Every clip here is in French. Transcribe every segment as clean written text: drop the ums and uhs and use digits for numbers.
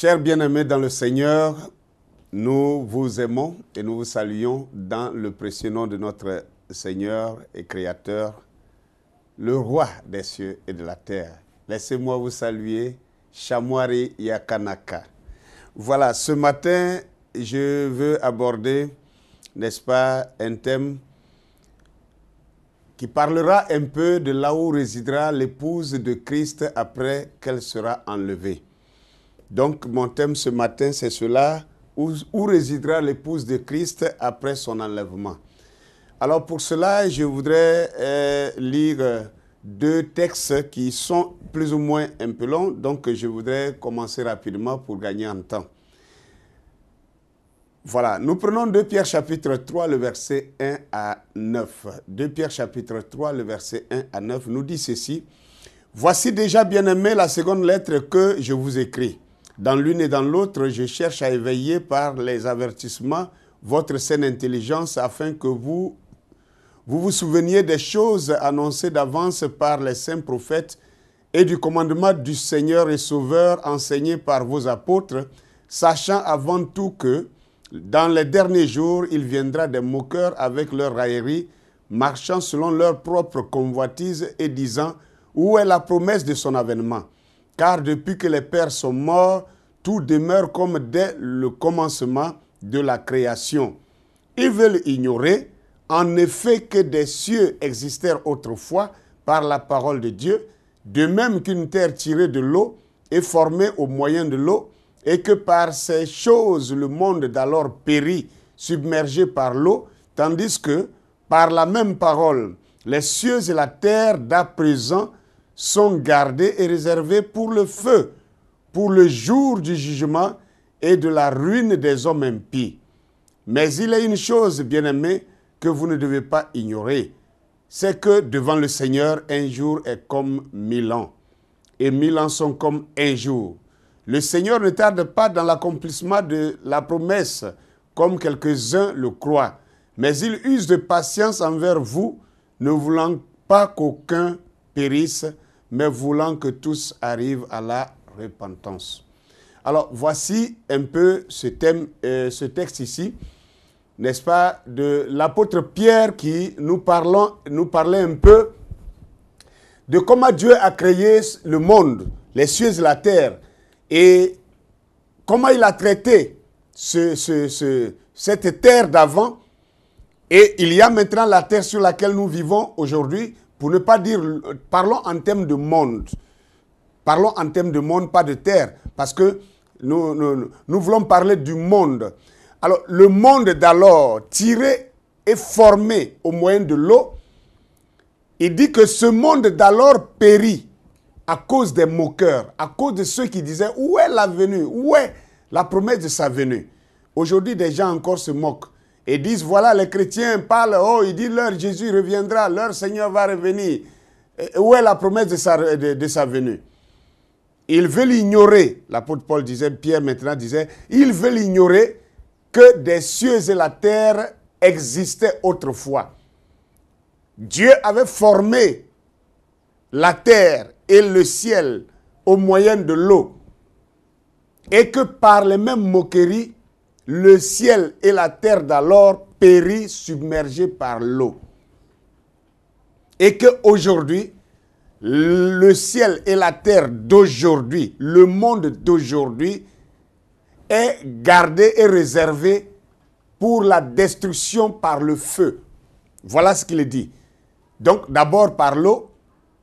Chers bien-aimés dans le Seigneur, nous vous aimons et nous vous saluons dans le précieux nom de notre Seigneur et Créateur, le Roi des cieux et de la terre. Laissez-moi vous saluer, Shamwari Yakanaka. Voilà, ce matin, je veux aborder, n'est-ce pas, un thème qui parlera un peu de là où résidera l'épouse de Christ après qu'elle sera enlevée. Donc, mon thème ce matin, c'est cela, où résidera l'épouse de Christ après son enlèvement. Alors, pour cela, je voudrais lire deux textes qui sont plus ou moins un peu longs, donc je voudrais commencer rapidement pour gagner en temps. Voilà, nous prenons 2 Pierre chapitre 3, le verset 1 à 9. 2 Pierre chapitre 3, le verset 1 à 9 nous dit ceci. « Voici déjà, bien-aimés, la seconde lettre que je vous écris. Dans l'une et dans l'autre, je cherche à éveiller par les avertissements votre saine intelligence afin que vous vous souveniez des choses annoncées d'avance par les saints prophètes et du commandement du Seigneur et Sauveur enseigné par vos apôtres, sachant avant tout que dans les derniers jours, il viendra des moqueurs avec leur raillerie, marchant selon leur propre convoitise et disant « Où est la promesse de son avènement ?» Car depuis que les pères sont morts, tout demeure comme dès le commencement de la création. Ils veulent ignorer, en effet, que des cieux existèrent autrefois par la parole de Dieu, de même qu'une terre tirée de l'eau est formée au moyen de l'eau, et que par ces choses le monde d'alors périt, submergé par l'eau, tandis que, par la même parole, les cieux et la terre d'à présent sont gardés et réservés pour le feu, pour le jour du jugement et de la ruine des hommes impies. Mais il est une chose, bien-aimés, que vous ne devez pas ignorer, c'est que devant le Seigneur, un jour est comme 1000 ans, et 1000 ans sont comme un jour. Le Seigneur ne tarde pas dans l'accomplissement de la promesse, comme quelques-uns le croient, mais il use de patience envers vous, ne voulant pas qu'aucun périsse, mais voulant que tous arrivent à la repentance. Alors, voici un peu ce texte ici, n'est-ce pas, de l'apôtre Pierre qui nous parlait un peu de comment Dieu a créé le monde, les cieux et la terre, et comment il a traité cette terre d'avant. Et il y a maintenant la terre sur laquelle nous vivons aujourd'hui, pour ne pas dire, parlons en termes de monde. Parlons en termes de monde, pas de terre, parce que nous voulons parler du monde. Alors, le monde d'alors, tiré et formé au moyen de l'eau, il dit que ce monde d'alors périt à cause des moqueurs, à cause de ceux qui disaient « Où est la venue? Où est la promesse de sa venue ?» Aujourd'hui, des gens encore se moquent et disent « Voilà, les chrétiens parlent, oh, ils disent leur Jésus reviendra, leur Seigneur va revenir. Où est la promesse de sa venue ?» Ils veulent ignorer, l'apôtre Paul disait, Pierre maintenant disait, ils veulent ignorer que des cieux et la terre existaient autrefois. Dieu avait formé la terre et le ciel au moyen de l'eau. Et que par les mêmes moqueries, le ciel et la terre d'alors périt submergés par l'eau. Et qu'aujourd'hui, le ciel et la terre d'aujourd'hui, le monde d'aujourd'hui, est gardé et réservé pour la destruction par le feu. Voilà ce qu'il dit. Donc, d'abord par l'eau,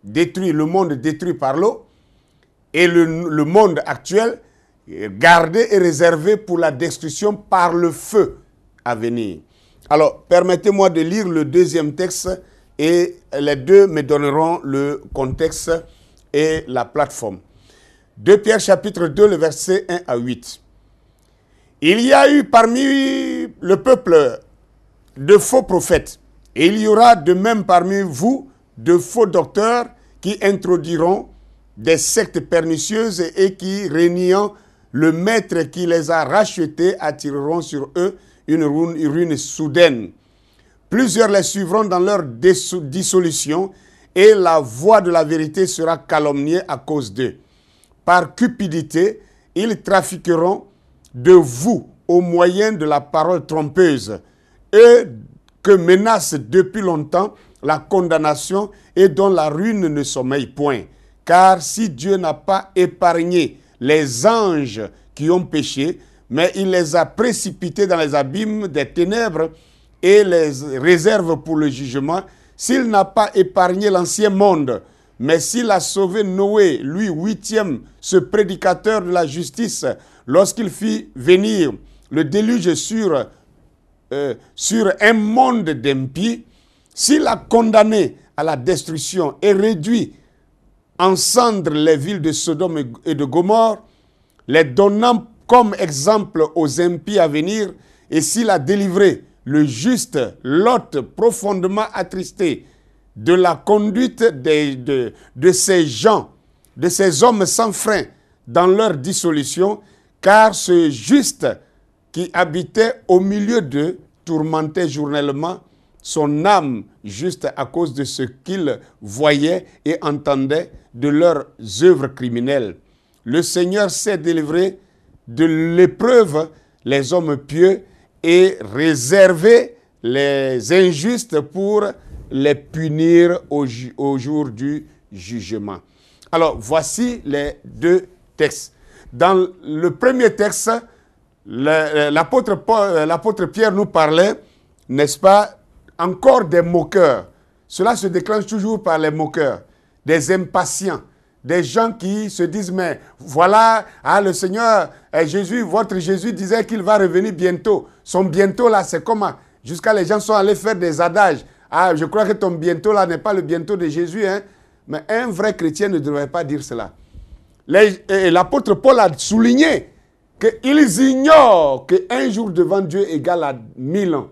détruit, le monde détruit par l'eau, et le monde actuel gardé et réservé pour la destruction par le feu à venir. Alors, permettez-moi de lire le deuxième texte et les deux me donneront le contexte et la plateforme. 2 Pierre chapitre 2, le verset 1 à 8. Il y a eu parmi le peuple de faux prophètes, et il y aura de même parmi vous de faux docteurs qui introduiront des sectes pernicieuses et qui, régnant le maître qui les a rachetés, attireront sur eux une ruine soudaine. Plusieurs les suivront dans leur dissolution et la voie de la vérité sera calomniée à cause d'eux. Par cupidité ils trafiqueront de vous au moyen de la parole trompeuse, eux que menace depuis longtemps la condamnation et dont la ruine ne sommeille point. Car si Dieu n'a pas épargné les anges qui ont péché, mais il les a précipités dans les abîmes des ténèbres et les réserve pour le jugement, s'il n'a pas épargné l'ancien monde, mais s'il a sauvé Noé, lui, 8e, ce prédicateur de la justice, lorsqu'il fit venir le déluge sur un monde d'impies, s'il a condamné à la destruction et réduit en cendres les villes de Sodome et de Gomorrhe, les donnant comme exemple aux impies à venir, et s'il a délivré le juste Lot profondément attristé de la conduite de ces gens, de ces hommes sans frein dans leur dissolution, car ce juste qui habitait au milieu d'eux tourmentait journellement son âme juste à cause de ce qu'il voyait et entendait de leurs œuvres criminelles. Le Seigneur sait délivrer de l'épreuve les hommes pieux et réserver les injustes pour les punir au jour du jugement. Alors, voici les deux textes. Dans le premier texte, l'apôtre Pierre nous parlait, n'est-ce pas, encore des moqueurs. Cela se déclenche toujours par les moqueurs, des impatients, des gens qui se disent, mais voilà, le Seigneur, Jésus, votre Jésus disait qu'il va revenir bientôt. Son bientôt là, c'est comment? Jusqu'à les gens sont allés faire des adages. Je crois que ton bientôt là n'est pas le bientôt de Jésus, hein? Mais un vrai chrétien ne devrait pas dire cela. L'apôtre Paul a souligné qu'ils ignorent qu'un jour devant Dieu égale à 1000 ans.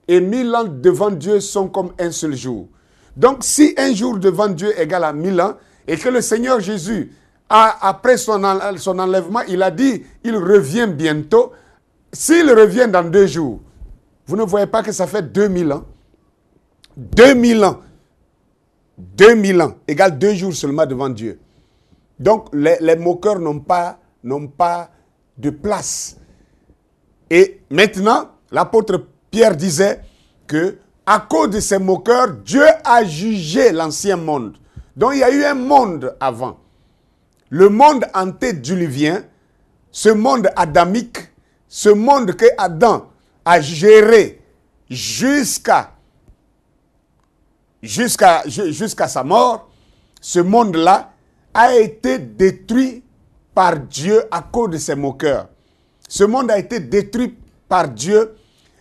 Et 1000 ans devant Dieu sont comme un seul jour. Donc, si un jour devant Dieu égale à 1000 ans, et que le Seigneur Jésus, après son enlèvement, il a dit, il revient bientôt. S'il revient dans 2 jours, vous ne voyez pas que ça fait 2000 ans? 2000 ans. 2000 ans égale 2 jours seulement devant Dieu. Donc, les moqueurs n'ont pas de place. Et maintenant, l'apôtre Pierre disait que à cause de ces moqueurs, Dieu a jugé l'ancien monde. Donc, il y a eu un monde avant. Le monde antédiluvien, ce monde adamique, ce monde que Adam a géré jusqu'à sa mort, ce monde-là a été détruit par Dieu à cause de ses moqueurs. Ce monde a été détruit par Dieu.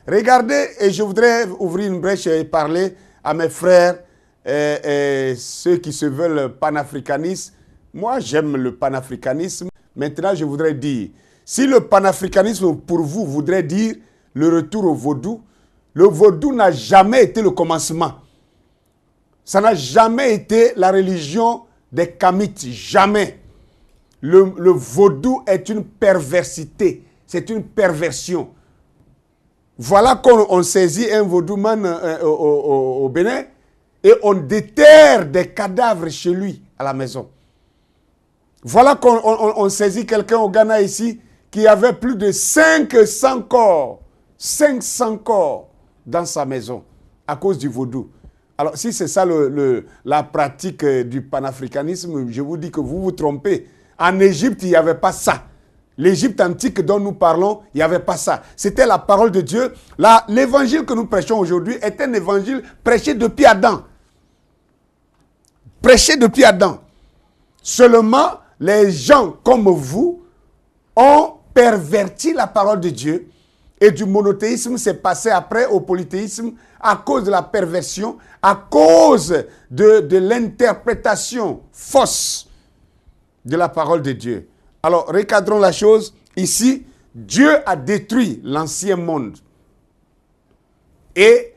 Regardez, et je voudrais ouvrir une brèche et parler à mes frères, ceux qui se veulent panafricanistes. Moi, j'aime le panafricanisme. Maintenant, je voudrais dire, si le panafricanisme pour vous voudrait dire le retour au vaudou, le vaudou n'a jamais été le commencement. Ça n'a jamais été la religion des Kamites, jamais. Le vaudou est une perversité, c'est une perversion. Voilà qu'on saisit un vaudouman au Bénin et on déterre des cadavres chez lui à la maison. Voilà qu'on saisit quelqu'un au Ghana ici qui avait plus de 500 corps, 500 corps dans sa maison à cause du vaudou. Alors, si c'est ça la pratique du panafricanisme, je vous dis que vous vous trompez. En Égypte, il n'y avait pas ça. L'Égypte antique dont nous parlons, il n'y avait pas ça. C'était la parole de Dieu. L'évangile que nous prêchons aujourd'hui est un évangile prêché depuis Adam. Prêché depuis Adam. Seulement, les gens comme vous ont perverti la parole de Dieu. Et du monothéisme, c'est passé après au polythéisme à cause de la perversion, à cause de l'interprétation fausse de la parole de Dieu. Alors, recadrons la chose. Ici, Dieu a détruit l'ancien monde. Et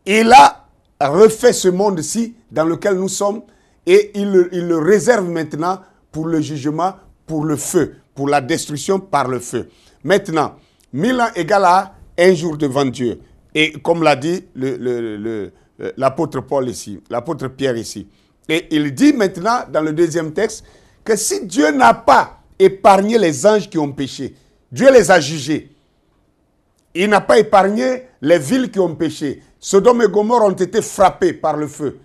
il a refait ce monde-ci dans lequel nous sommes et il le réserve maintenant pour le jugement, pour le feu, pour la destruction par le feu. Maintenant, 1000 ans égale à un jour devant Dieu. Et comme l'a dit l'apôtre Paul ici, l'apôtre Pierre ici. Et il dit maintenant dans le deuxième texte que si Dieu n'a pas épargné les anges qui ont péché. Dieu les a jugés. Il n'a pas épargné les villes qui ont péché. Sodome et Gomorrhe ont été frappés par le feu.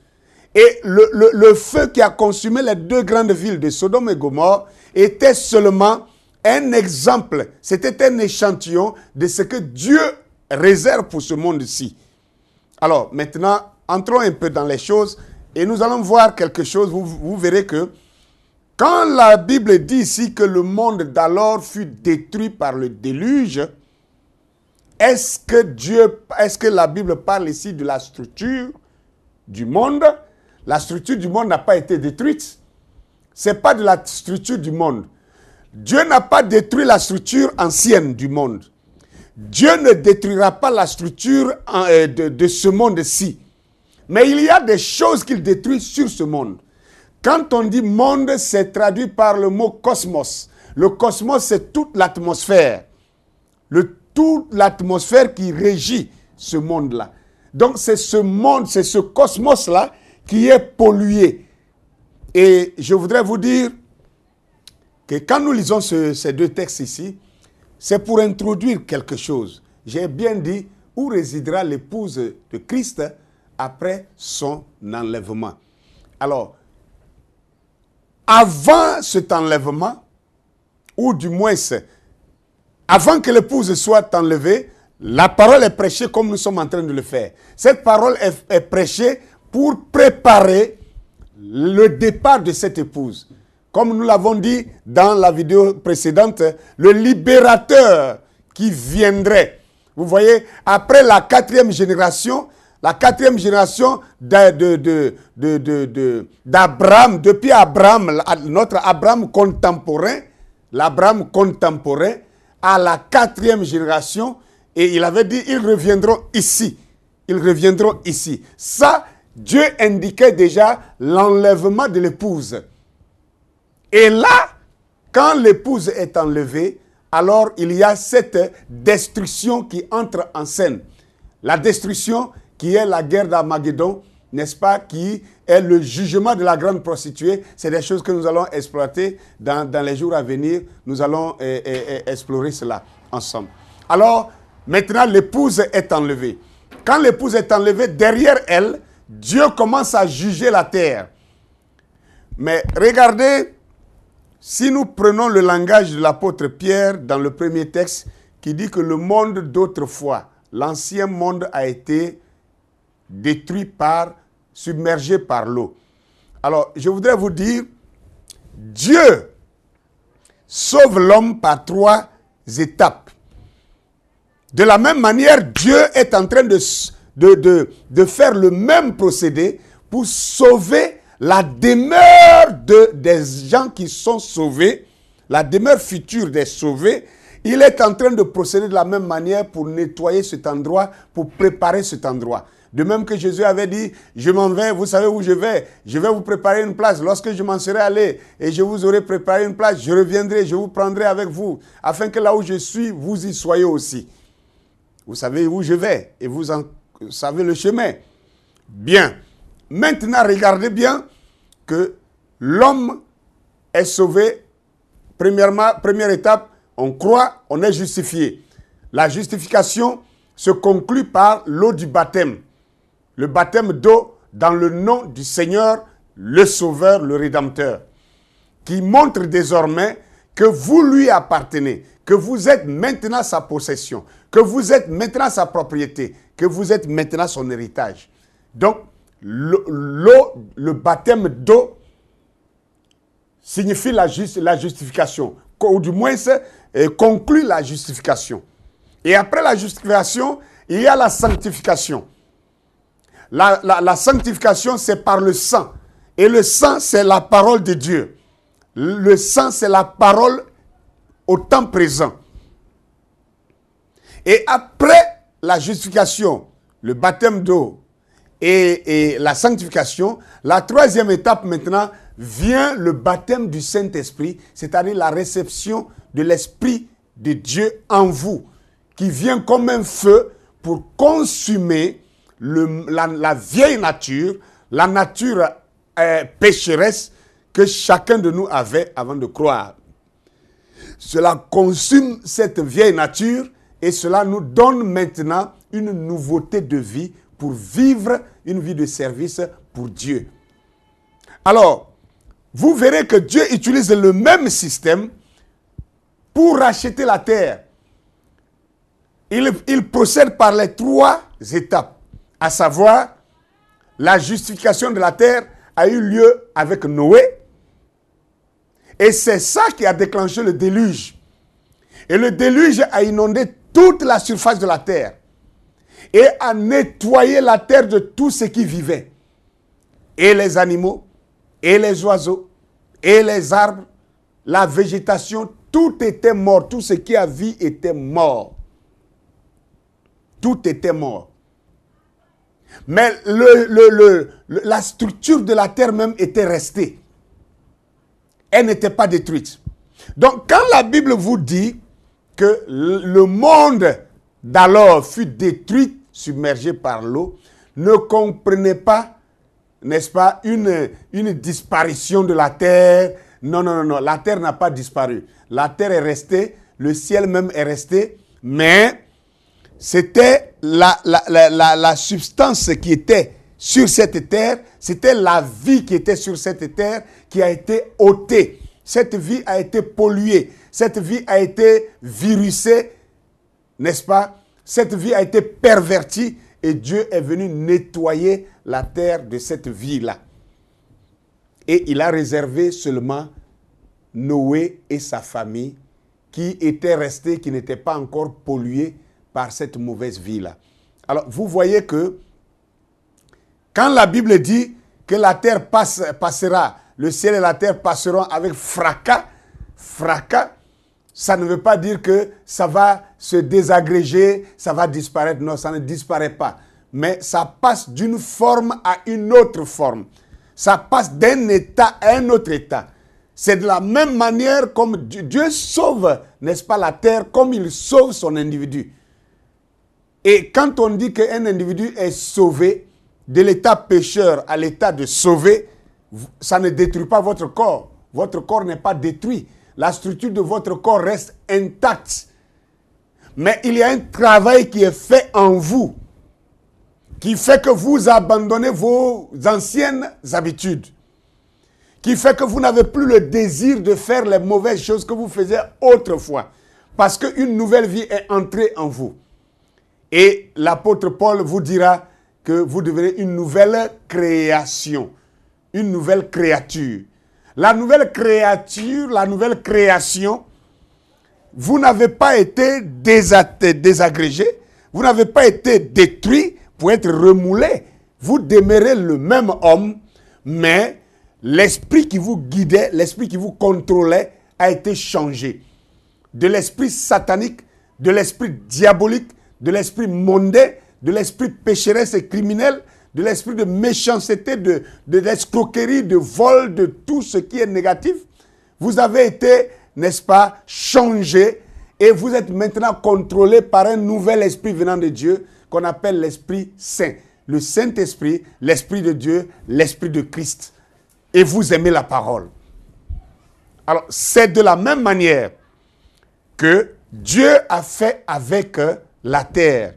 Et le feu qui a consumé les deux grandes villes de Sodome et Gomorrhe était seulement un exemple, c'était un échantillon de ce que Dieu réserve pour ce monde-ci. Alors, maintenant, entrons un peu dans les choses et nous allons voir quelque chose. Vous verrez que quand la Bible dit ici que le monde d'alors fut détruit par le déluge, est-ce que la Bible parle ici de la structure du monde? La structure du monde n'a pas été détruite. Ce n'est pas de la structure du monde. Dieu n'a pas détruit la structure ancienne du monde. Dieu ne détruira pas la structure de ce monde-ci. Mais il y a des choses qu'il détruit sur ce monde. Quand on dit monde, c'est traduit par le mot cosmos. Le cosmos, c'est toute l'atmosphère. Toute l'atmosphère qui régit ce monde-là. Donc c'est ce monde, c'est ce cosmos-là qui est pollué. Et je voudrais vous dire que quand nous lisons ces deux textes ici, c'est pour introduire quelque chose. J'ai bien dit où résidera l'épouse de Christ après son enlèvement. Alors, avant cet enlèvement, ou du moins avant que l'épouse soit enlevée, la parole est prêchée comme nous sommes en train de le faire. Cette parole est prêchée pour préparer le départ de cette épouse. Comme nous l'avons dit dans la vidéo précédente, le libérateur qui viendrait. Vous voyez, après la quatrième génération d'Abraham, depuis Abraham, notre Abraham contemporain, l'Abraham contemporain, à la quatrième génération, et il avait dit, ils reviendront ici. Ils reviendront ici. Ça, Dieu indiquait déjà l'enlèvement de l'épouse. Et là, quand l'épouse est enlevée, alors il y a cette destruction qui entre en scène. La destruction qui est la guerre d'Armageddon, n'est-ce pas, qui est le jugement de la grande prostituée. C'est des choses que nous allons exploiter dans les jours à venir. Nous allons explorer cela ensemble. Alors, maintenant, l'épouse est enlevée. Quand l'épouse est enlevée, derrière elle, Dieu commence à juger la terre. Mais regardez, si nous prenons le langage de l'apôtre Pierre dans le premier texte, qui dit que le monde d'autrefois, l'ancien monde a été détruit submergé par l'eau. Alors, je voudrais vous dire, Dieu sauve l'homme par 3 étapes. De la même manière, Dieu est en train de faire le même procédé pour sauver la demeure des gens qui sont sauvés, la demeure future des sauvés. Il est en train de procéder de la même manière pour nettoyer cet endroit, pour préparer cet endroit. De même que Jésus avait dit, je m'en vais, vous savez où je vais vous préparer une place. Lorsque je m'en serai allé et je vous aurai préparé une place, je reviendrai, je vous prendrai avec vous, afin que là où je suis, vous y soyez aussi. Vous savez où je vais et vous savez le chemin. Bien. Maintenant, regardez bien que l'homme est sauvé. Première étape, on croit, on est justifié. La justification se conclut par l'eau du baptême. Le baptême d'eau dans le nom du Seigneur, le Sauveur, le Rédempteur, qui montre désormais que vous lui appartenez, que vous êtes maintenant sa possession, que vous êtes maintenant sa propriété, que vous êtes maintenant son héritage. Donc, le baptême d'eau signifie la justification, ou du moins conclut la justification. Et après la justification, il y a la sanctification. La sanctification, c'est par le sang. Et le sang, c'est la parole de Dieu. Le sang, c'est la parole au temps présent. Et après la justification, le baptême d'eau et la sanctification, la troisième étape maintenant vient le baptême du Saint-Esprit, c'est-à-dire la réception de l'Esprit de Dieu en vous, qui vient comme un feu pour consumer la vieille nature, la nature pécheresse que chacun de nous avait avant de croire. Cela consume cette vieille nature et cela nous donne maintenant une nouveauté de vie pour vivre une vie de service pour Dieu. Alors, vous verrez que Dieu utilise le même système pour racheter la terre. Il procède par les 3 étapes, à savoir, la justification de la terre a eu lieu avec Noé, et c'est ça qui a déclenché le déluge. Et le déluge a inondé toute la surface de la terre et a nettoyé la terre de tout ce qui vivait. Et les animaux, et les oiseaux, et les arbres, la végétation, tout était mort. Tout ce qui a vie était mort. Tout était mort. Mais la structure de la terre même était restée. Elle n'était pas détruite. Donc, quand la Bible vous dit que le monde d'alors fut détruit, submergé par l'eau, ne comprenez pas, n'est-ce pas, une disparition de la terre. Non, non, non, non, la terre n'a pas disparu. La terre est restée, le ciel même est resté, mais c'était la substance qui était sur cette terre, c'était la vie qui était sur cette terre qui a été ôtée. Cette vie a été polluée, cette vie a été virusée, n'est-ce pas? Cette vie a été pervertie et Dieu est venu nettoyer la terre de cette vie-là. Et il a réservé seulement Noé et sa famille qui étaient restés, qui n'étaient pas encore pollués par cette mauvaise vie-là. Alors, vous voyez que quand la Bible dit que la terre passera, le ciel et la terre passeront avec fracas, ça ne veut pas dire que ça va se désagréger, ça va disparaître. Non, ça ne disparaît pas. Mais ça passe d'une forme à une autre forme. Ça passe d'un état à un autre état. C'est de la même manière comme Dieu sauve, n'est-ce pas, la terre, comme il sauve son individu. Et quand on dit qu'un individu est sauvé, de l'état pécheur à l'état de sauvé, ça ne détruit pas votre corps. Votre corps n'est pas détruit. La structure de votre corps reste intacte. Mais il y a un travail qui est fait en vous, qui fait que vous abandonnez vos anciennes habitudes, qui fait que vous n'avez plus le désir de faire les mauvaises choses que vous faisiez autrefois, parce qu'une nouvelle vie est entrée en vous. Et l'apôtre Paul vous dira que vous devenez une nouvelle création, une nouvelle créature. La nouvelle créature, la nouvelle création, vous n'avez pas été désagrégé, vous n'avez pas été détruit pour être remoulé. Vous demeurez le même homme, mais l'esprit qui vous guidait, l'esprit qui vous contrôlait a été changé. De l'esprit satanique, de l'esprit diabolique, de l'esprit mondain, de l'esprit pécheresse et criminel, de l'esprit de méchanceté, de l'escroquerie, de vol, de tout ce qui est négatif. Vous avez été, n'est-ce pas, changé et vous êtes maintenant contrôlé par un nouvel esprit venant de Dieu qu'on appelle l'Esprit Saint. Le Saint-Esprit, l'Esprit de Dieu, l'Esprit de Christ. Et vous aimez la parole. Alors, c'est de la même manière que Dieu a fait avec la terre.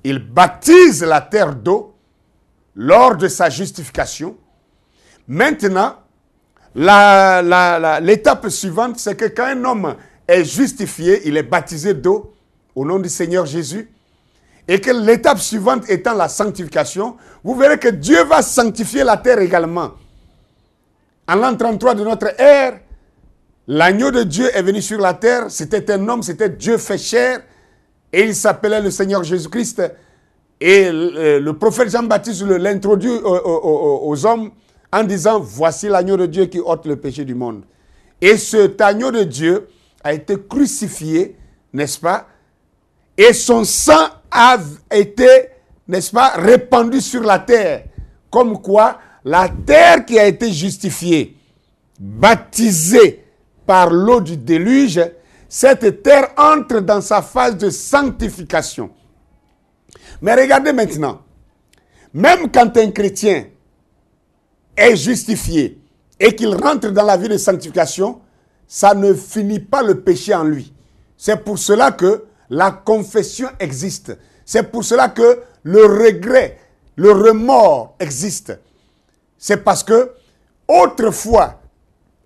Il baptise la terre d'eau lors de sa justification. Maintenant, l'étape suivante, c'est que quand un homme est justifié, il est baptisé d'eau au nom du Seigneur Jésus, et que l'étape suivante étant la sanctification, vous verrez que Dieu va sanctifier la terre également. En l'an 33 de notre ère, l'agneau de Dieu est venu sur la terre, c'était un homme, c'était Dieu fait chair, et il s'appelait le Seigneur Jésus-Christ. Et le prophète Jean-Baptiste l'introduit aux hommes en disant, voici l'agneau de Dieu qui ôte le péché du monde. Et cet agneau de Dieu a été crucifié, n'est-ce pas? Et son sang a été, n'est-ce pas, répandu sur la terre. Comme quoi, la terre qui a été justifiée, baptisée par l'eau du déluge, cette terre entre dans sa phase de sanctification. Mais regardez maintenant, même quand un chrétien est justifié et qu'il rentre dans la vie de sanctification, ça ne finit pas le péché en lui. C'est pour cela que la confession existe. C'est pour cela que le regret, le remords existe. C'est parce que, autrefois,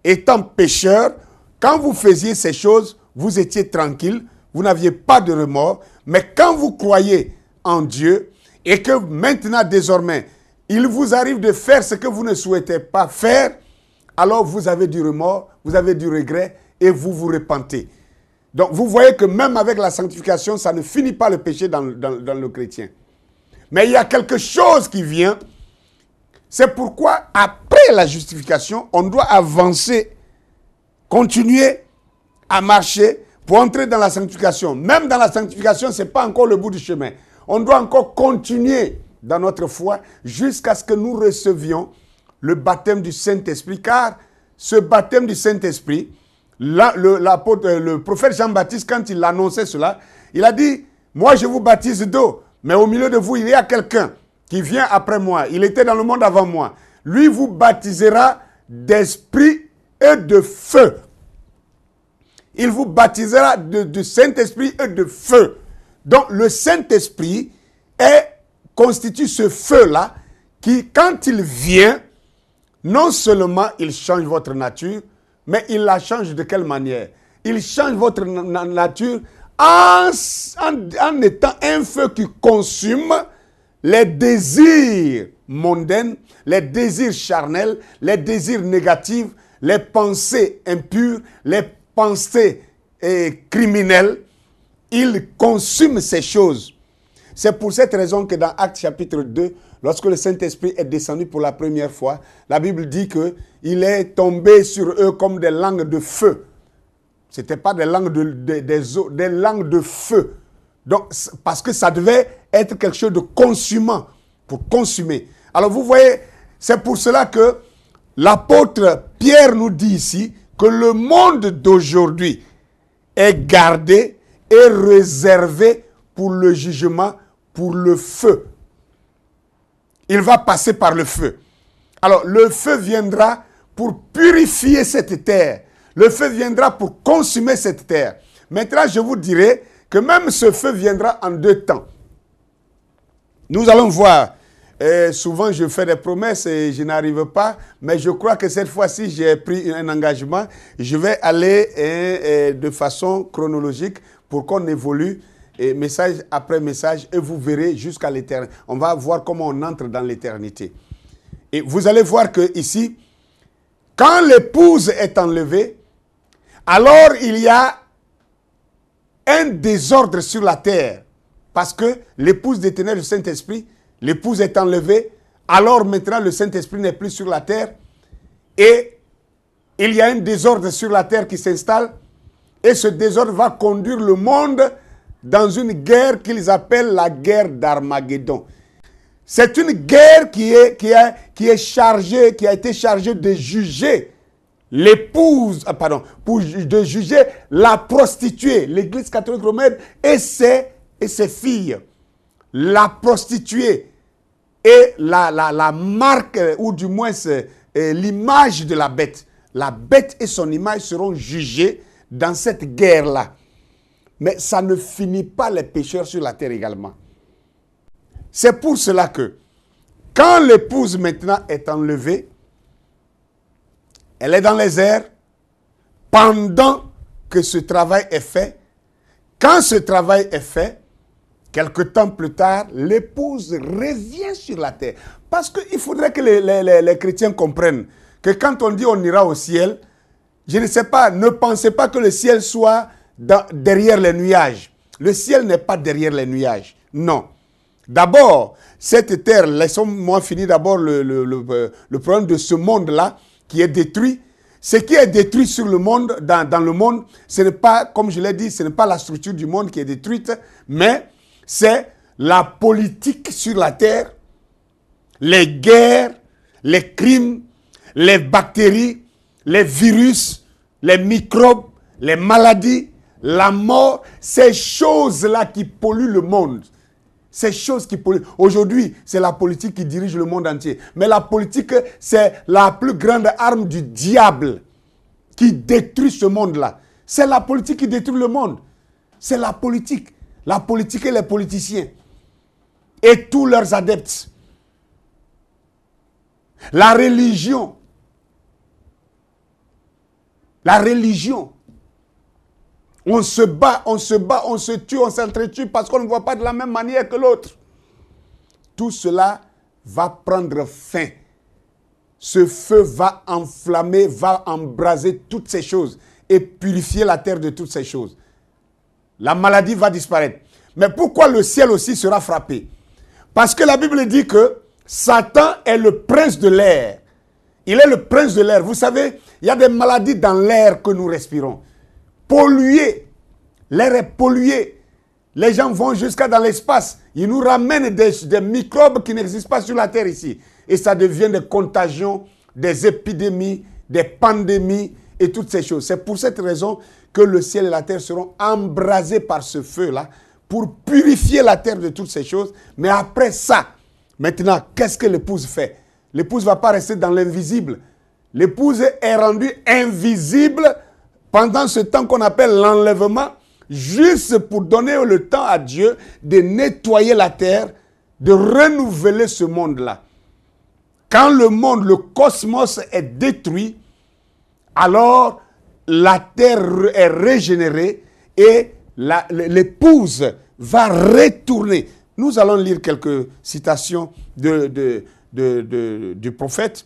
étant pécheur, quand vous faisiez ces choses, vous étiez tranquille, vous n'aviez pas de remords. Mais quand vous croyez en Dieu et que maintenant, désormais, il vous arrive de faire ce que vous ne souhaitez pas faire, alors vous avez du remords, vous avez du regret et vous vous repentez. Donc, vous voyez que même avec la sanctification, ça ne finit pas le péché dans le chrétien. Mais il y a quelque chose qui vient. C'est pourquoi, après la justification, on doit avancer, continuer à marcher pour entrer dans la sanctification. Même dans la sanctification, ce n'est pas encore le bout du chemin. On doit encore continuer dans notre foi jusqu'à ce que nous recevions le baptême du Saint-Esprit. Car ce baptême du Saint-Esprit, le prophète Jean-Baptiste, quand il annonçait cela, il a dit, moi je vous baptise d'eau, mais au milieu de vous, il y a quelqu'un qui vient après moi. Il était dans le monde avant moi. Lui vous baptisera d'esprit et de feu. Il vous baptisera de Saint-Esprit et de feu. Donc le Saint-Esprit constitue ce feu-là qui, quand il vient, non seulement il change votre nature, mais il la change de quelle manière? Il change votre nature en étant un feu qui consume les désirs mondains, les désirs charnels, les désirs négatifs, les pensées impures, les pensées criminelles. Il consume ces choses. C'est pour cette raison que dans Actes chapitre 2, lorsque le Saint-Esprit est descendu pour la première fois, la Bible dit qu'il est tombé sur eux comme des langues de feu. Ce n'était pas des langues des langues de feu. Donc, parce que ça devait être quelque chose de consumant, pour consumer. Alors vous voyez, c'est pour cela que l'apôtre Pierre nous dit ici que le monde d'aujourd'hui est gardé et réservé pour le jugement, pour le feu. Il va passer par le feu. Alors, le feu viendra pour purifier cette terre. Le feu viendra pour consumer cette terre. Maintenant, je vous dirai que même ce feu viendra en deux temps. Nous allons voir. Souvent, je fais des promesses et je n'arrive pas. Mais je crois que cette fois-ci, j'ai pris un engagement. Je vais aller de façon chronologique pour qu'on évolue. Et message après message, et vous verrez jusqu'à l'éternité. On va voir comment on entre dans l'éternité. Et vous allez voir que ici, quand l'épouse est enlevée, alors il y a un désordre sur la terre. Parce que l'épouse détenait le Saint-Esprit, l'épouse est enlevée, alors maintenant le Saint-Esprit n'est plus sur la terre. Et il y a un désordre sur la terre qui s'installe. Et ce désordre va conduire le monde dans une guerre qu'ils appellent la guerre d'Armageddon. C'est une guerre qui est chargée, qui a été chargée de juger l'épouse, de juger la prostituée, l'Église catholique romaine et ses filles. La prostituée est la marque, ou du moins l'image de la bête. La bête et son image seront jugées dans cette guerre-là. Mais ça ne finit pas les pécheurs sur la terre également. C'est pour cela que, quand l'épouse maintenant est enlevée, elle est dans les airs, pendant que ce travail est fait. Quand ce travail est fait, quelque temps plus tard, l'épouse revient sur la terre. Parce qu'il faudrait que les chrétiens comprennent que quand on dit on ira au ciel, je ne sais pas, ne pensez pas que le ciel soit derrière les nuages. Le ciel n'est pas derrière les nuages. Non. D'abord, cette terre, laissons-moi finir d'abord le problème de ce monde-là qui est détruit. Ce qui est détruit sur le monde, dans le monde, ce n'est pas, comme je l'ai dit, ce n'est pas la structure du monde qui est détruite, mais c'est la politique sur la terre, les guerres, les crimes, les bactéries, les virus, les microbes, les maladies, la mort, ces choses-là qui polluent le monde. Ces choses qui polluent. Aujourd'hui, c'est la politique qui dirige le monde entier. Mais la politique, c'est la plus grande arme du diable. qui détruit ce monde-là. C'est la politique qui détruit le monde. C'est la politique. La politique et les politiciens. Et tous leurs adeptes. La religion. La religion. On se bat, on se tue, on s'entretue parce qu'on ne voit pas de la même manière que l'autre. Tout cela va prendre fin. Ce feu va enflammer, va embraser toutes ces choses et purifier la terre de toutes ces choses. La maladie va disparaître. Mais pourquoi le ciel aussi sera frappé? Parce que la Bible dit que Satan est le prince de l'air. Il est le prince de l'air. Vous savez, il y a des maladies dans l'air que nous respirons. Pollué. L'air est pollué. Les gens vont jusqu'à dans l'espace. Ils nous ramènent des microbes qui n'existent pas sur la terre ici. Et ça devient des contagions, des épidémies, des pandémies et toutes ces choses. C'est pour cette raison que le ciel et la terre seront embrasés par ce feu-là pour purifier la terre de toutes ces choses. Mais après ça, maintenant, qu'est-ce que l'épouse fait? L'épouse ne va pas rester dans l'invisible. L'épouse est rendue invisible pendant ce temps qu'on appelle l'enlèvement, juste pour donner le temps à Dieu de nettoyer la terre, de renouveler ce monde-là. Quand le monde, le cosmos est détruit, alors la terre est régénérée et l'épouse va retourner. Nous allons lire quelques citations du prophète.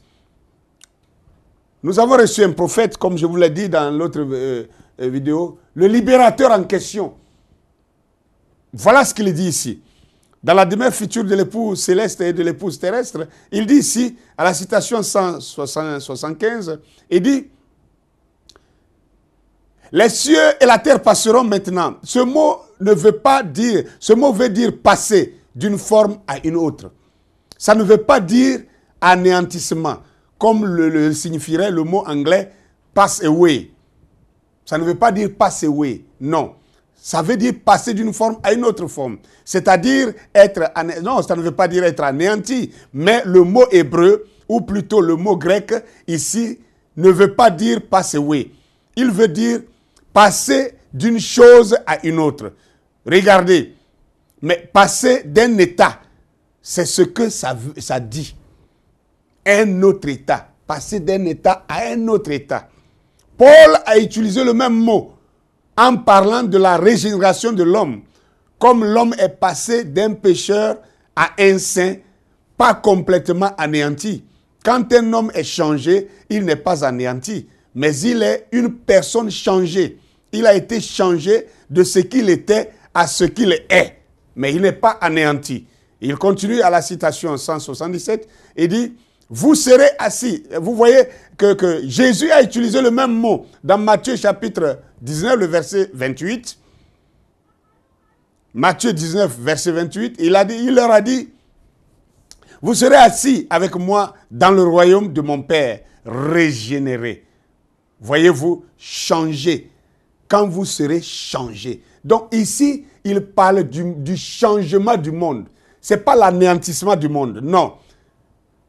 Nous avons reçu un prophète, comme je vous l'ai dit dans l'autre vidéo, le libérateur en question. Voilà ce qu'il dit ici. Dans la demeure future de l'épouse céleste et de l'épouse terrestre, il dit ici, à la citation 175, il dit « Les cieux et la terre passeront maintenant. » Ce mot veut dire passer d'une forme à une autre. Ça ne veut pas dire anéantissement, comme le signifierait le mot anglais « pass away ». Ça ne veut pas dire « pass away », non. Ça veut dire passer d'une forme à une autre forme. C'est-à-dire être... Non, ça ne veut pas dire être anéanti. Mais le mot hébreu, ou plutôt le mot grec, ici, ne veut pas dire « pass away ». Il veut dire passer d'une chose à une autre. Regardez. Mais passer d'un état, c'est ce que ça dit. Un autre état. Passer d'un état à un autre état. Paul a utilisé le même mot en parlant de la régénération de l'homme. Comme l'homme est passé d'un pécheur à un saint, pas complètement anéanti. Quand un homme est changé, il n'est pas anéanti, mais il est une personne changée. Il a été changé de ce qu'il était à ce qu'il est, mais il n'est pas anéanti. Il continue à la citation 177 et dit « Vous serez assis ». Vous voyez que Jésus a utilisé le même mot dans Matthieu chapitre 19, le verset 28. Matthieu 19, verset 28, il leur a dit, vous serez assis avec moi dans le royaume de mon Père, régénéré. Voyez-vous, changé. Quand vous serez changé. Donc ici, il parle du changement du monde. Ce n'est pas l'anéantissement du monde, non.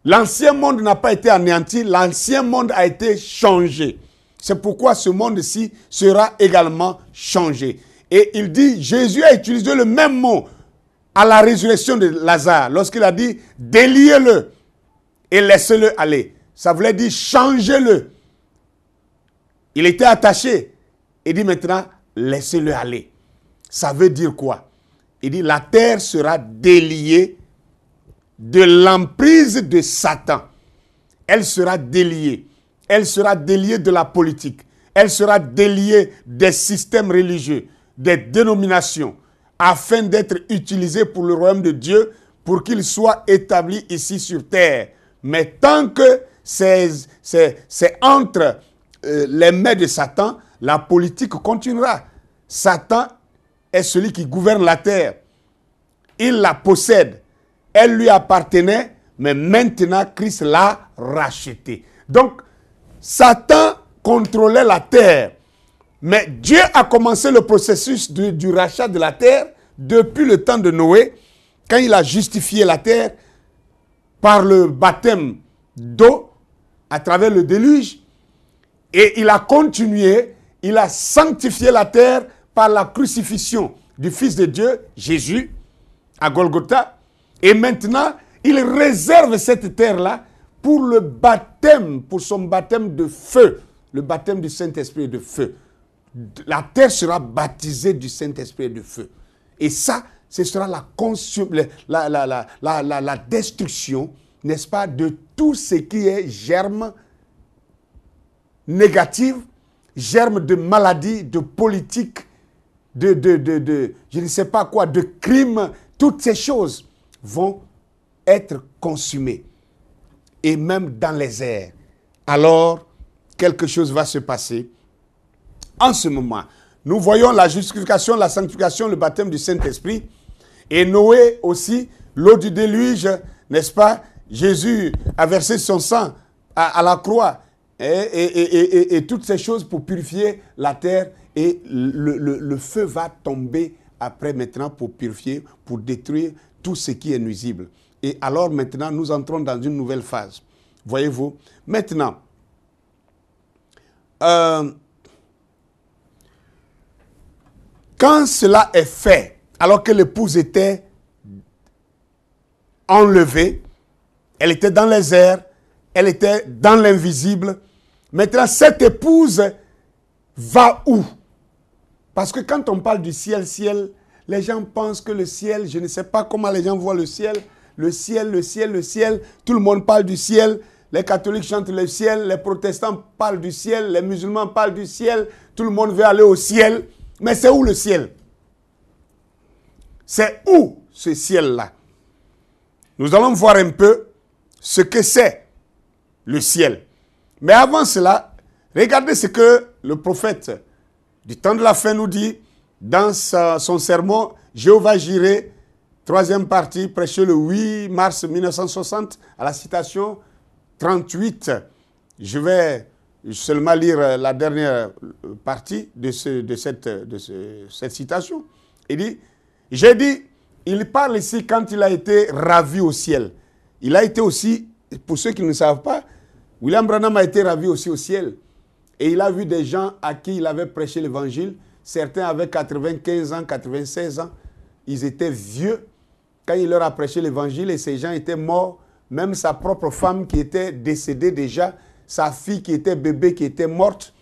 L'ancien monde n'a pas été anéanti, l'ancien monde a été changé. C'est pourquoi ce monde-ci sera également changé. Et il dit, Jésus a utilisé le même mot à la résurrection de Lazare, lorsqu'il a dit, déliez-le et laissez-le aller. Ça voulait dire, changez-le. Il était attaché. Il dit maintenant, laissez-le aller. Ça veut dire quoi? Il dit, la terre sera déliée de l'emprise de Satan. Elle sera déliée. Elle sera déliée de la politique. Elle sera déliée des systèmes religieux, des dénominations, afin d'être utilisée pour le royaume de Dieu, pour qu'il soit établi ici sur terre. Mais tant que c'est entre les mains de Satan, la politique continuera. Satan est celui qui gouverne la terre. Il la possède. Elle lui appartenait, mais maintenant Christ l'a rachetée. Donc, Satan contrôlait la terre. Mais Dieu a commencé le processus du rachat de la terre depuis le temps de Noé, quand il a justifié la terre par le baptême d'eau à travers le déluge. Et il a continué, il a sanctifié la terre par la crucifixion du Fils de Dieu, Jésus, à Golgotha. Et maintenant, il réserve cette terre-là pour le baptême, pour son baptême de feu, le baptême du Saint-Esprit et de feu. La terre sera baptisée du Saint-Esprit et de feu. Et ça, ce sera la destruction, n'est-ce pas, de tout ce qui est germe négatif, germe de maladie, de politique, de je ne sais pas quoi, de crimes. Toutes ces choses vont être consumées. Et même dans les airs. Alors, quelque chose va se passer. En ce moment, nous voyons la justification, la sanctification, le baptême du Saint-Esprit. Et Noé aussi, l'eau du déluge, n'est-ce pas? Jésus a versé son sang à la croix. Et toutes ces choses pour purifier la terre. Et le feu va tomber après maintenant pour purifier, pour détruire tout ce qui est nuisible. Et alors maintenant, nous entrons dans une nouvelle phase. Voyez-vous? Maintenant, quand cela est fait, alors que l'épouse était enlevée, elle était dans les airs, elle était dans l'invisible, maintenant cette épouse va où? Parce que quand on parle du ciel, les gens pensent que le ciel, je ne sais pas comment les gens voient le ciel, tout le monde parle du ciel, les catholiques chantent le ciel, les protestants parlent du ciel, les musulmans parlent du ciel, tout le monde veut aller au ciel. Mais c'est où le ciel? C'est où ce ciel-là? Nous allons voir un peu ce que c'est le ciel. Mais avant cela, regardez ce que le prophète du temps de la fin nous dit dans son sermon « Jéhovah Jireh », troisième partie, prêché le 8 mars 1960, à la citation 38. Je vais seulement lire la dernière partie de cette citation. Il dit, j'ai dit, il parle ici quand il a été ravi au ciel. Il a été aussi, pour ceux qui ne savent pas, William Branham a été ravi aussi au ciel. Et il a vu des gens à qui il avait prêché l'évangile. Certains avaient 95 ans, 96 ans. Ils étaient vieux quand il leur a prêché l'évangile et ces gens étaient morts. Même sa propre femme qui était décédée déjà, sa fille qui était bébé, qui était morte,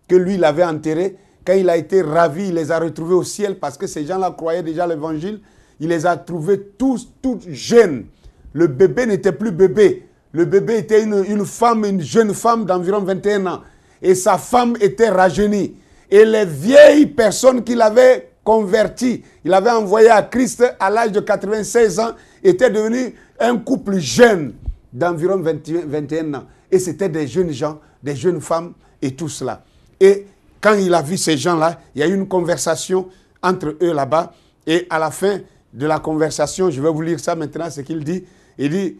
que lui, il avait enterrée. Quand il a été ravi, il les a retrouvés au ciel parce que ces gens-là croyaient déjà l'évangile. Il les a trouvés tous jeunes. Le bébé n'était plus bébé. Le bébé était une femme, une jeune femme d'environ 21 ans. Et sa femme était rajeunie. Et les vieilles personnes qu'il avait converties, il avait envoyé à Christ à l'âge de 96 ans, étaient devenus un couple jeune d'environ 21 ans. Et c'était des jeunes gens, des jeunes femmes et tout cela. Et quand il a vu ces gens-là, il y a eu une conversation entre eux là-bas. Et à la fin de la conversation, je vais vous lire ça maintenant, ce qu'il dit. Il dit,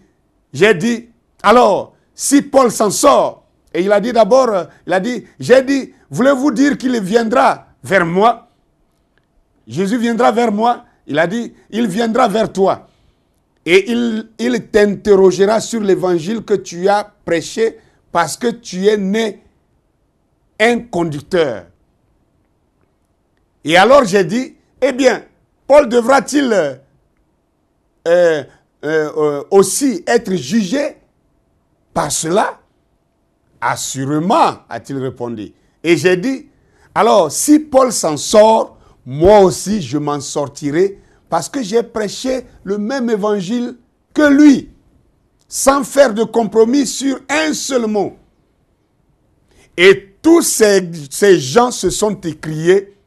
j'ai dit, alors, si Paul s'en sort, et il a dit d'abord, j'ai dit, voulez-vous dire qu'il viendra vers moi? Jésus viendra vers moi. Il a dit, il viendra vers toi. Et il t'interrogera sur l'évangile que tu as prêché parce que tu es né un conducteur. Et alors j'ai dit, eh bien, Paul devra-t-il aussi être jugé par cela? Assurément, a-t-il répondu. Et j'ai dit, alors si Paul s'en sort, moi aussi je m'en sortirai parce que j'ai prêché le même évangile que lui, sans faire de compromis sur un seul mot. Et tous ces gens se sont écriés,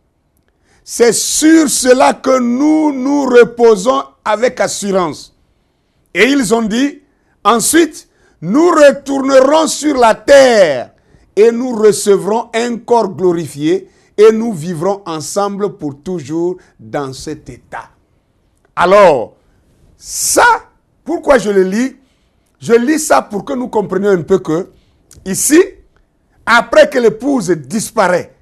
c'est sur cela que nous reposons avec assurance. Et ils ont dit, ensuite, nous retournerons sur la terre et nous recevrons un corps glorifié et nous vivrons ensemble pour toujours dans cet état. Alors, ça, pourquoi je le lis? Je lis ça pour que nous comprenions un peu que, ici, après que l'épouse disparaît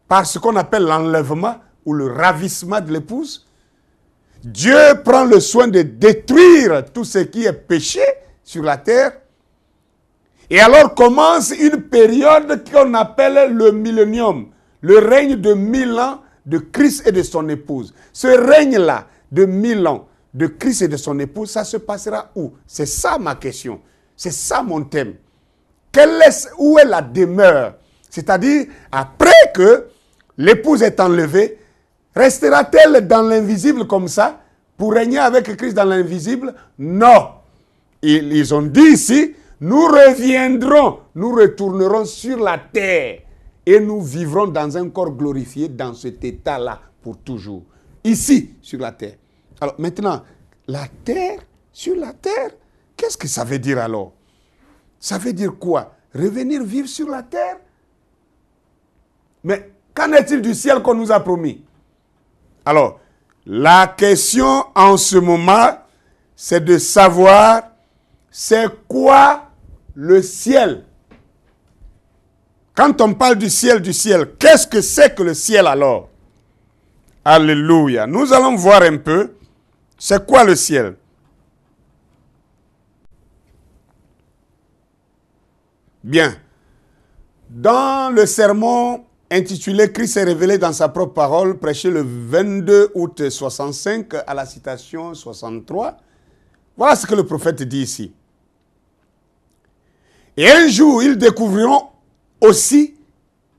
par ce qu'on appelle l'enlèvement ou le ravissement de l'épouse, Dieu prend le soin de détruire tout ce qui est péché sur la terre. Et alors commence une période qu'on appelle le millénium, le règne de 1000 ans de Christ et de son épouse. Ce règne-là de 1000 ans de Christ et de son épouse, ça se passera où? C'est ça ma question. C'est ça mon thème. Où est la demeure? C'est-à-dire, après que l'épouse est enlevée, restera-t-elle dans l'invisible comme ça pour régner avec Christ dans l'invisible? Non. Ils ont dit ici, nous reviendrons, nous retournerons sur la terre et nous vivrons dans un corps glorifié dans cet état-là pour toujours. Ici, sur la terre. Alors maintenant, la terre, sur la terre, qu'est-ce que ça veut dire alors? Ça veut dire quoi? Revenir vivre sur la terre? Mais qu'en est-il du ciel qu'on nous a promis? Alors, la question en ce moment, c'est de savoir c'est quoi le ciel? Quand on parle du ciel, qu'est-ce que c'est que le ciel alors? Alléluia. Nous allons voir un peu c'est quoi le ciel. Bien. Dans le sermon intitulé « Christ s'est révélé dans sa propre parole », prêché le 22 août 65 à la citation 63, voilà ce que le prophète dit ici. Et un jour, ils découvriront aussi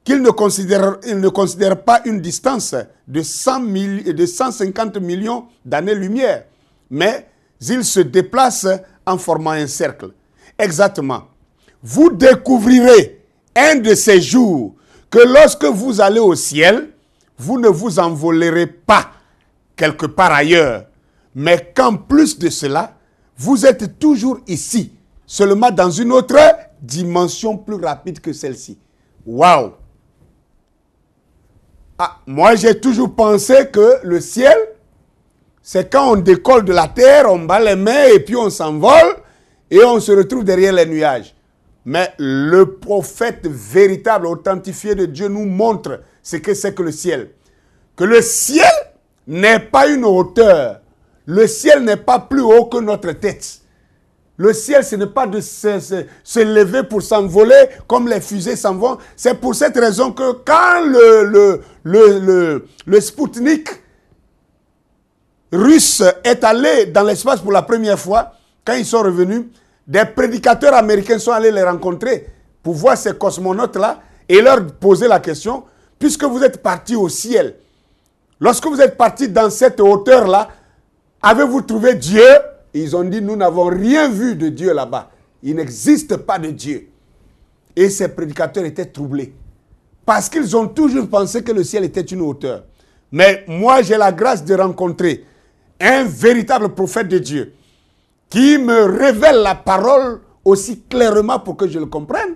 qu'ils ne considèrent pas une distance de 150 millions d'années-lumière, mais ils se déplacent en formant un cercle. Exactement. Vous découvrirez un de ces jours que lorsque vous allez au ciel, vous ne vous envolerez pas quelque part ailleurs, mais qu'en plus de cela, vous êtes toujours ici, seulement dans une autre dimension plus rapide que celle-ci. Waouh! Ah, moi, j'ai toujours pensé que le ciel, c'est quand on décolle de la terre, on bat les mains et puis on s'envole et on se retrouve derrière les nuages. Mais le prophète véritable, authentifié de Dieu nous montre ce que c'est que le ciel. Que le ciel n'est pas une hauteur. Le ciel n'est pas plus haut que notre tête. Le ciel, ce n'est pas de se lever pour s'envoler comme les fusées s'en vont. C'est pour cette raison que quand le Spoutnik russe est allé dans l'espace pour la première fois, quand ils sont revenus, des prédicateurs américains sont allés les rencontrer pour voir ces cosmonautes-là et leur poser la question, puisque vous êtes partis au ciel, lorsque vous êtes partis dans cette hauteur-là, avez-vous trouvé Dieu? Ils ont dit, nous n'avons rien vu de Dieu là-bas. Il n'existe pas de Dieu. Et ces prédicateurs étaient troublés. Parce qu'ils ont toujours pensé que le ciel était une hauteur. Mais moi, j'ai la grâce de rencontrer un véritable prophète de Dieu qui me révèle la parole aussi clairement pour que je le comprenne.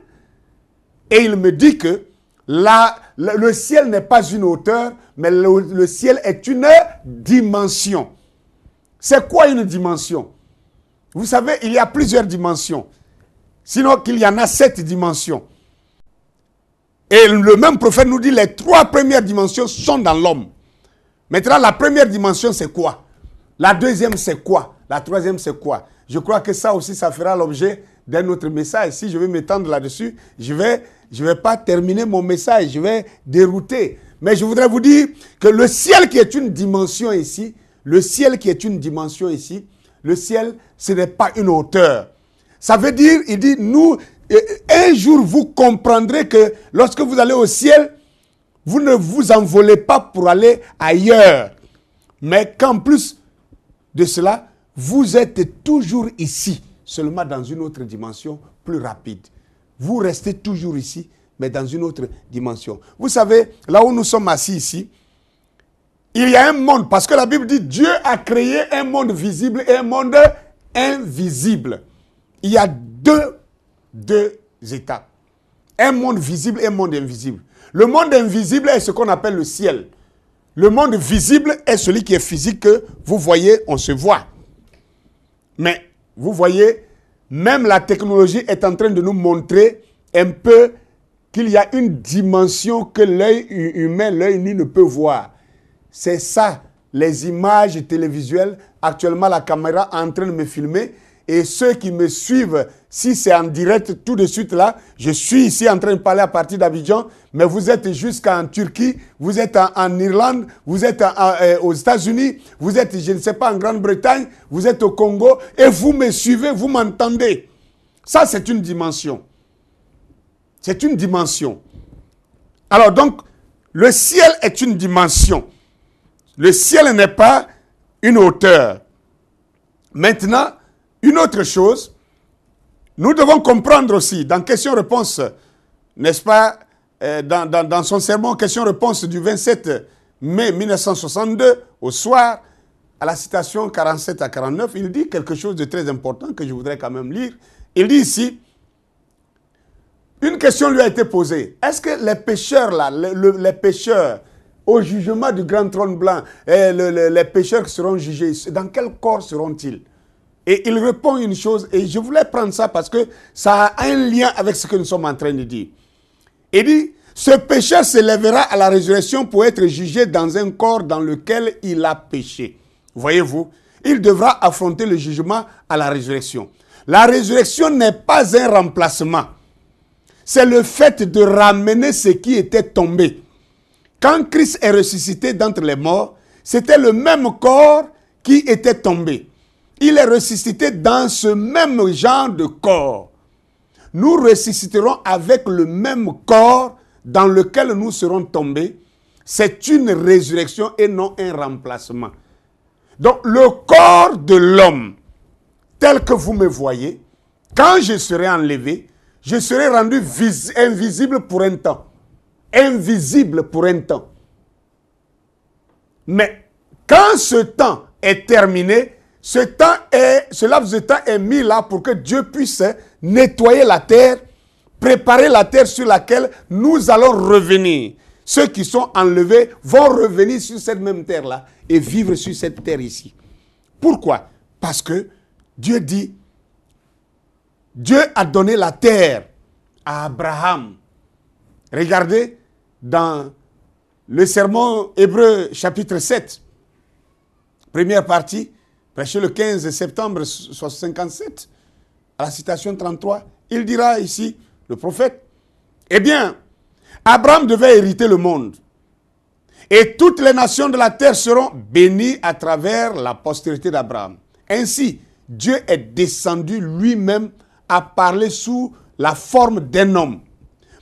Et il me dit que le ciel n'est pas une hauteur, mais le ciel est une dimension. C'est quoi une dimension? Vous savez, il y a plusieurs dimensions. Sinon qu'il y en a 7 dimensions. Et le même prophète nous dit les 3 premières dimensions sont dans l'homme. Maintenant, la première dimension, c'est quoi? La deuxième, c'est quoi? La troisième, c'est quoi? Je crois que ça aussi, ça fera l'objet d'un autre message. Si je vais m'étendre là-dessus, je vais pas terminer mon message, je vais dérouter. Mais je voudrais vous dire que le ciel qui est une dimension ici, le ciel qui est une dimension ici, le ciel, ce n'est pas une hauteur. Ça veut dire, il dit, un jour vous comprendrez que lorsque vous allez au ciel, vous ne vous envolez pas pour aller ailleurs. Mais qu'en plus de cela, vous êtes toujours ici, seulement dans une autre dimension plus rapide. Vous restez toujours ici, mais dans une autre dimension. Vous savez, là où nous sommes assis ici, il y a un monde, parce que la Bible dit Dieu a créé un monde visible et un monde invisible. Il y a deux états. Un monde visible et un monde invisible. Le monde invisible est ce qu'on appelle le ciel. Le monde visible est celui qui est physique, que vous voyez, on se voit. Mais vous voyez, même la technologie est en train de nous montrer un peu qu'il y a une dimension que l'œil humain, l'œil nu ne peut voir. C'est ça, les images télévisuelles. Actuellement, la caméra est en train de me filmer et ceux qui me suivent, si c'est en direct tout de suite là, je suis ici en train de parler à partir d'Abidjan, mais vous êtes jusqu'en Turquie, vous êtes en Irlande, vous êtes aux États-Unis, vous êtes, je ne sais pas, en Grande-Bretagne, vous êtes au Congo, et vous me suivez, vous m'entendez. Ça, c'est une dimension. C'est une dimension. Alors donc, le ciel est une dimension. Le ciel n'est pas une hauteur. Maintenant, une autre chose, nous devons comprendre aussi, dans question-réponse, n'est-ce pas, dans son sermon question-réponse du 27 mai 1962, au soir, à la citation 47 à 49, il dit quelque chose de très important que je voudrais quand même lire. Il dit ici, une question lui a été posée. Est-ce que les pécheurs là, les pécheurs au jugement du grand trône blanc, les pécheurs qui seront jugés, dans quel corps seront-ils? Et il répond une chose, et je voulais prendre ça parce que ça a un lien avec ce que nous sommes en train de dire. Il dit, ce pécheur s'élèvera à la résurrection pour être jugé dans un corps dans lequel il a péché. Voyez-vous, il devra affronter le jugement à la résurrection. La résurrection n'est pas un remplacement. C'est le fait de ramener ce qui était tombé. Quand Christ est ressuscité d'entre les morts, c'était le même corps qui était tombé. Il est ressuscité dans ce même genre de corps. Nous ressusciterons avec le même corps dans lequel nous serons tombés. C'est une résurrection et non un remplacement. Donc le corps de l'homme, tel que vous me voyez, quand je serai enlevé, je serai rendu invisible pour un temps. Invisible pour un temps. Mais quand ce temps est terminé, ce laps de temps est mis là pour que Dieu puisse nettoyer la terre, préparer la terre sur laquelle nous allons revenir. Ceux qui sont enlevés vont revenir sur cette même terre-là et vivre sur cette terre ici. Pourquoi? Parce que Dieu dit, Dieu a donné la terre à Abraham. Regardez dans le sermon Hébreu chapitre 7, première partie, prêché le 15 septembre 1957, à la citation 33, il dira ici, le prophète, eh bien, Abraham devait hériter le monde. Et toutes les nations de la terre seront bénies à travers la postérité d'Abraham. Ainsi, Dieu est descendu lui-même à parler sous la forme d'un homme.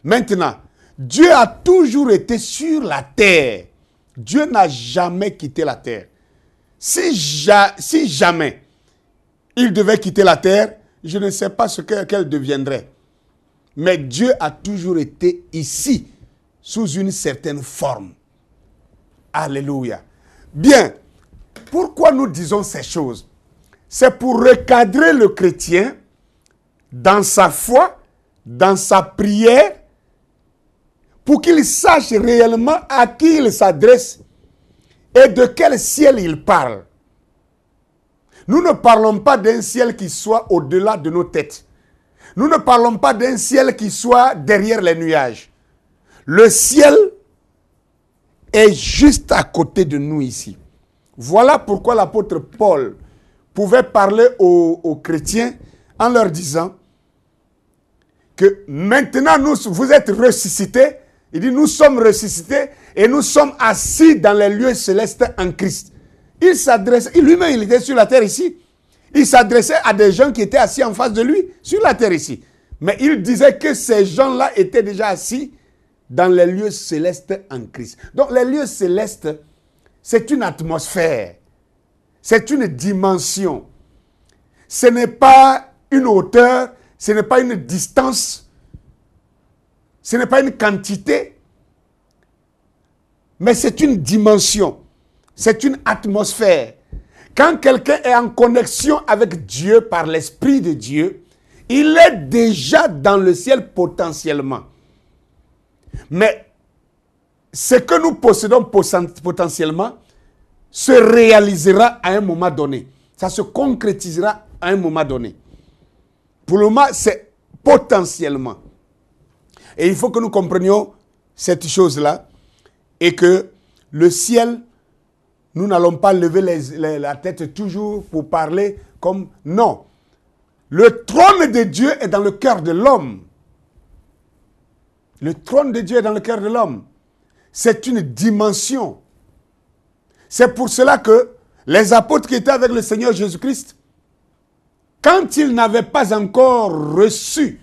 Maintenant, Dieu a toujours été sur la terre. Dieu n'a jamais quitté la terre. Si jamais il devait quitter la terre, je ne sais pas ce qu'elle deviendrait. Mais Dieu a toujours été ici, sous une certaine forme. Alléluia. Bien, pourquoi nous disons ces choses? C'est pour recadrer le chrétien dans sa foi, dans sa prière, pour qu'il sache réellement à qui il s'adresse et de quel ciel il parle. Nous ne parlons pas d'un ciel qui soit au-delà de nos têtes. Nous ne parlons pas d'un ciel qui soit derrière les nuages. Le ciel est juste à côté de nous ici. Voilà pourquoi l'apôtre Paul pouvait parler aux chrétiens en leur disant que maintenant vous êtes ressuscités. Il dit nous sommes ressuscités et nous sommes assis dans les lieux célestes en Christ. Il s'adressait, lui-même il était sur la terre ici. Il s'adressait à des gens qui étaient assis en face de lui sur la terre ici. Mais il disait que ces gens-là étaient déjà assis dans les lieux célestes en Christ. Donc les lieux célestes, c'est une atmosphère. C'est une dimension. Ce n'est pas une hauteur, ce n'est pas une distance, ce n'est pas une quantité, mais c'est une dimension. C'est une atmosphère. Quand quelqu'un est en connexion avec Dieu par l'Esprit de Dieu, il est déjà dans le ciel potentiellement. Mais ce que nous possédons potentiellement se réalisera à un moment donné. Ça se concrétisera à un moment donné. Pour le moment, c'est potentiellement. Et il faut que nous comprenions cette chose-là et que le ciel, nous n'allons pas lever la tête toujours pour parler comme non. Le trône de Dieu est dans le cœur de l'homme. Le trône de Dieu est dans le cœur de l'homme. C'est une dimension. C'est pour cela que les apôtres qui étaient avec le Seigneur Jésus-Christ, quand ils n'avaient pas encore reçu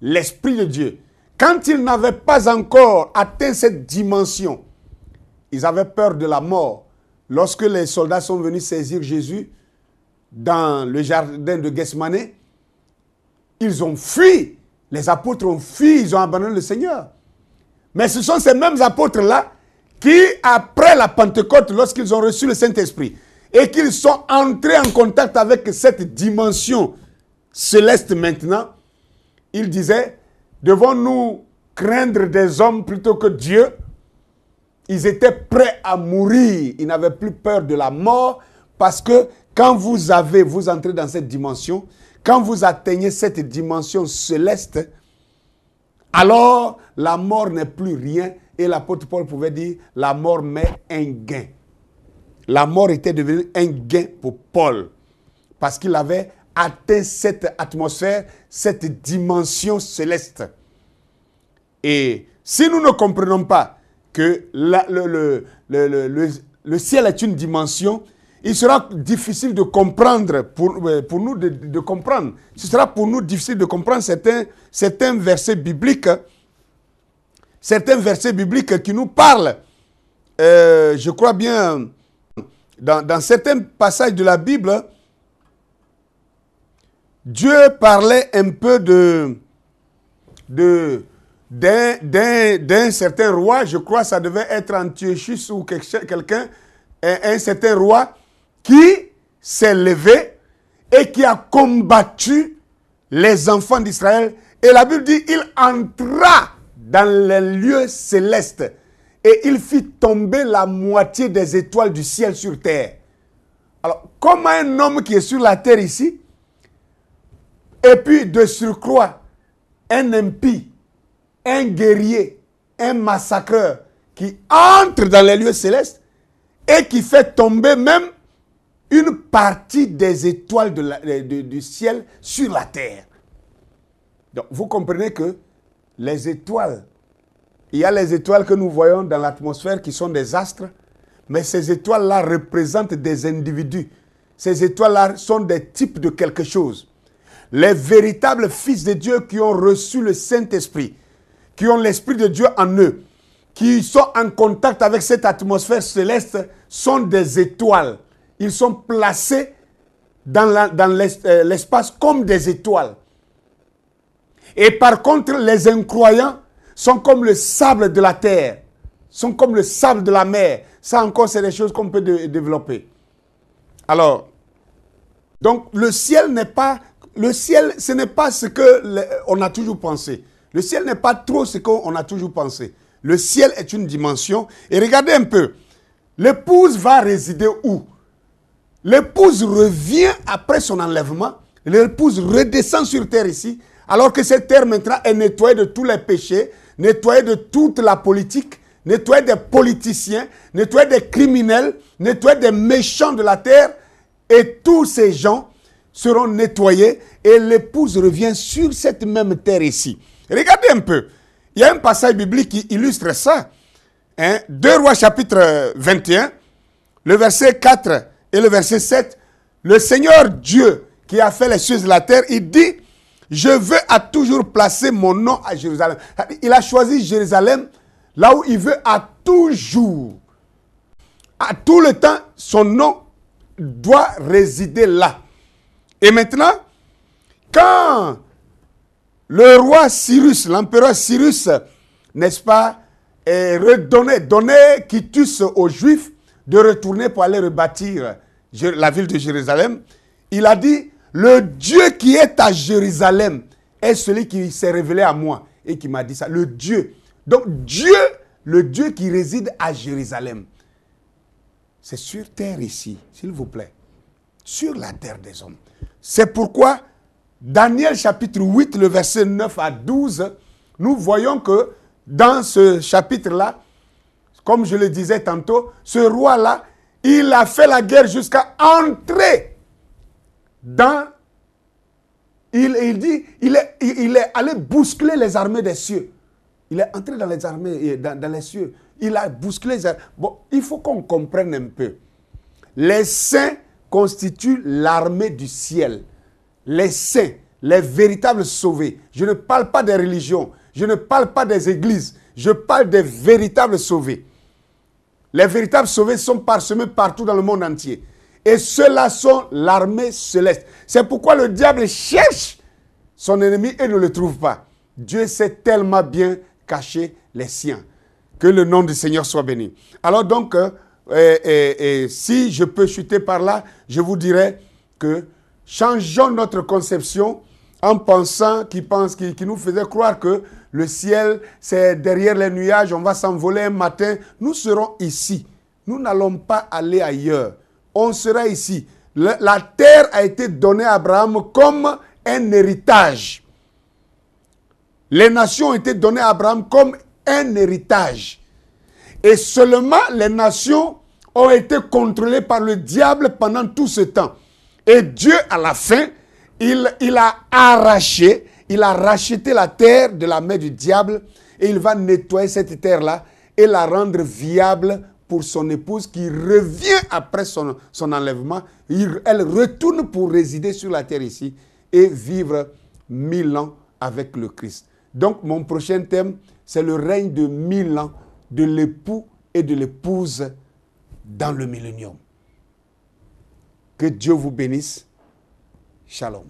l'Esprit de Dieu, quand ils n'avaient pas encore atteint cette dimension, ils avaient peur de la mort. Lorsque les soldats sont venus saisir Jésus dans le jardin de Gethsemane, ils ont fui. Les apôtres ont fui, ils ont abandonné le Seigneur. Mais ce sont ces mêmes apôtres-là qui, après la Pentecôte, lorsqu'ils ont reçu le Saint-Esprit, et qu'ils sont entrés en contact avec cette dimension céleste maintenant, ils disaient, devons-nous craindre des hommes plutôt que Dieu? Ils étaient prêts à mourir. Ils n'avaient plus peur de la mort parce que quand vous entrez dans cette dimension, quand vous atteignez cette dimension céleste, alors la mort n'est plus rien. Et l'apôtre Paul pouvait dire, la mort met un gain. La mort était devenue un gain pour Paul parce qu'il avait atteint cette atmosphère, cette dimension céleste. Et si nous ne comprenons pas que le ciel est une dimension, il sera difficile de comprendre, pour nous de comprendre. Ce sera pour nous difficile de comprendre certains versets bibliques qui nous parlent, je crois bien, dans certains passages de la Bible, Dieu parlait un peu d'un certain roi, je crois que ça devait être Antiochus ou quelqu'un, un certain roi qui s'est levé et qui a combattu les enfants d'Israël. Et la Bible dit, il entra dans les lieux célestes et il fit tomber la moitié des étoiles du ciel sur terre. Alors, comme un homme qui est sur la terre ici, et puis de surcroît, un impie, un guerrier, un massacreur qui entre dans les lieux célestes et qui fait tomber même une partie des étoiles du ciel sur la terre. Donc, vous comprenez que les étoiles, il y a les étoiles que nous voyons dans l'atmosphère qui sont des astres, mais ces étoiles-là représentent des individus. Ces étoiles-là sont des types de quelque chose. Les véritables fils de Dieu qui ont reçu le Saint-Esprit, qui ont l'Esprit de Dieu en eux, qui sont en contact avec cette atmosphère céleste, sont des étoiles. Ils sont placés dans l'espace comme des étoiles. Et par contre, les incroyants sont comme le sable de la terre, sont comme le sable de la mer. Ça encore, c'est des choses qu'on peut développer. Alors, donc le ciel, ce n'est pas ce qu'on a toujours pensé. Le ciel n'est pas trop ce qu'on a toujours pensé. Le ciel est une dimension. Et regardez un peu, l'épouse va résider où? L'épouse revient après son enlèvement. L'épouse redescend sur terre ici, alors que cette terre maintenant est nettoyée de tous les péchés, nettoyée de toute la politique, nettoyée des politiciens, nettoyée des criminels, nettoyée des méchants de la terre. Et tous ces gens seront nettoyés et l'épouse revient sur cette même terre ici. Regardez un peu. Il y a un passage biblique qui illustre ça. 2 Rois chapitre 21, le verset 4 et le verset 7. Le Seigneur Dieu qui a fait les cieux et la terre, il dit, je veux à toujours placer mon nom à Jérusalem. Il a choisi Jérusalem là où il veut à toujours. À tout le temps, son nom doit résider là. Et maintenant, quand le roi Cyrus, l'empereur Cyrus, n'est-ce pas, donnait quitus aux Juifs de retourner pour aller rebâtir la ville de Jérusalem, il a dit, le Dieu qui est à Jérusalem est celui qui s'est révélé à moi et qui m'a dit ça. Le Dieu. Donc Dieu, le Dieu qui réside à Jérusalem. C'est sur terre ici, s'il vous plaît. Sur la terre des hommes. C'est pourquoi, Daniel chapitre 8, le verset 9 à 12, nous voyons que dans ce chapitre-là, comme je le disais tantôt, ce roi-là, il a fait la guerre jusqu'à entrer dans Il dit, il est allé bousculer les armées des cieux. Il est entré dans les armées, dans les cieux. Il a bousculé les armées. Bon, il faut qu'on comprenne un peu. Les saints constituent l'armée du ciel. Les saints, les véritables sauvés. Je ne parle pas des religions. Je ne parle pas des églises. Je parle des véritables sauvés. Les véritables sauvés sont parsemés partout dans le monde entier. Et ceux-là sont l'armée céleste. C'est pourquoi le diable cherche son ennemi et ne le trouve pas. Dieu sait tellement bien cacher les siens. Que le nom du Seigneur soit béni. Alors donc, si je peux chuter par là, je vous dirais que changeons notre conception en pensant, qui nous faisait croire que le ciel, c'est derrière les nuages, on va s'envoler un matin. Nous serons ici. Nous n'allons pas aller ailleurs. On sera ici. La terre a été donnée à Abraham comme un héritage. Les nations ont été données à Abraham comme un héritage. Et seulement les nations ont été contrôlées par le diable pendant tout ce temps. Et Dieu, à la fin, il a arraché, il a racheté la terre de la main du diable et il va nettoyer cette terre-là et la rendre viable pour son épouse qui revient après son enlèvement. Elle retourne pour résider sur la terre ici et vivre 1000 ans avec le Christ. Donc, mon prochain thème, c'est le règne de 1000 ans de l'époux et de l'épouse dans le millénium. Que Dieu vous bénisse. Shalom.